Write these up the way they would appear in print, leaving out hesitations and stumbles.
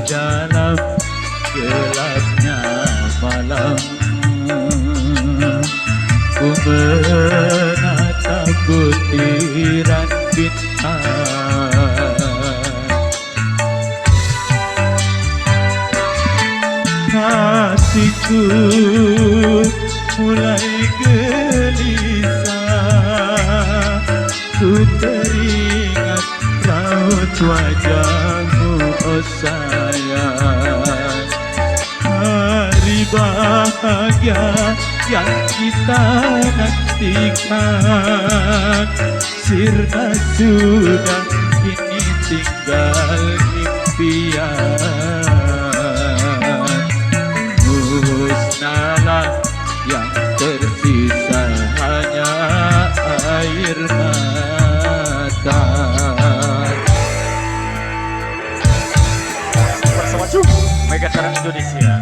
dalam gelapnya malam. Ku menatap butiran bintang, hatiku mulai gelisah. Ku teringat raut wajahmu, oh sayang. Hari bahagia yang kita nantikan sirna sudah, kini tinggal impian. Musnahlah yang tersisa hanya air mata. Bersama Megakarang Indonesia.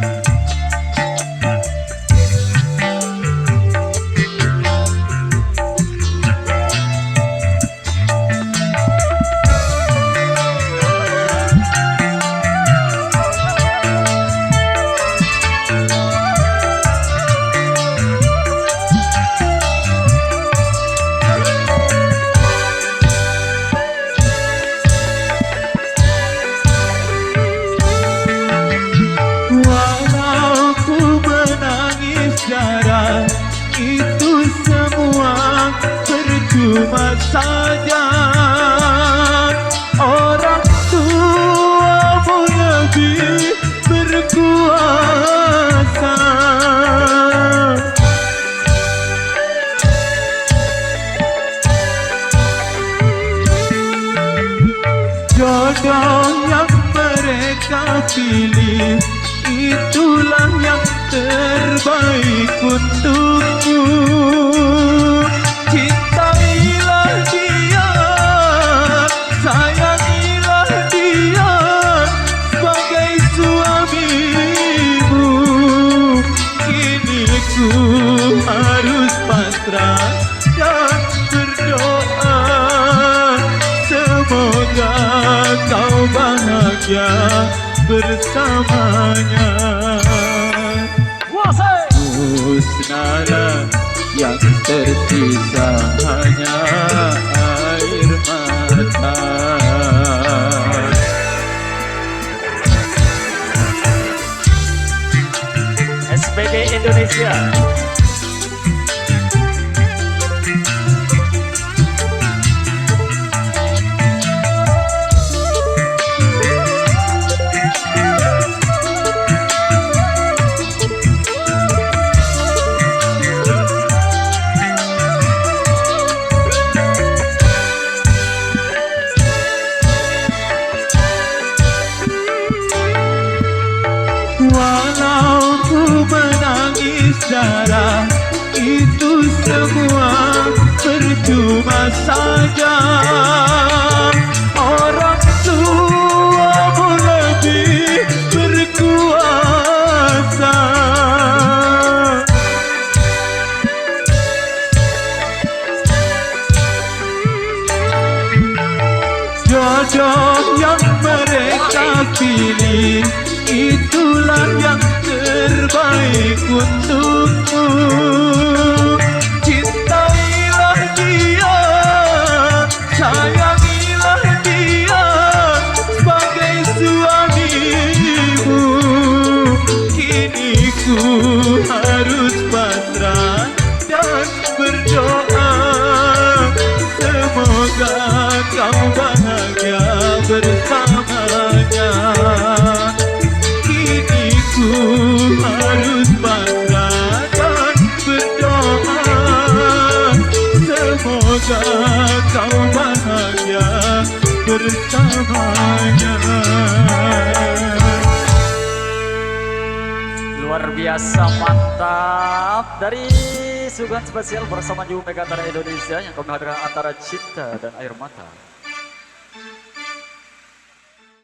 Itu semua percuma saja. Orang tuamu lebih berkuasa. Jodoh yang mereka pilih, itulah yang terbaik untukmu. Cintailah dia, sayangilah dia sebagai suamimu. Kini ku harus pasrah dan berdoa, semoga kau bahagia bersamanya. Musnahlah yang tersisa hanya air mata. SPG Indonesia. Walau ku menangis darah, itu semua percuma saja. Orang tuamu lebih berkuasa. Jodoh yang mereka pilih, itulah yang terbaik untukmu. Cintailah dia, sayangilah dia sebagai suamimu. Kini ku harus pasrah dan berdoa, semoga kau bahagia bersamanya. Ku harus pasrah dan berdoa, semoga kau bahagia bersamanya. Luar biasa, mantap. Dari Sugan Spesial bersama Ju Megakarang Indonesia yang kami hadirkan antara cinta dan air mata.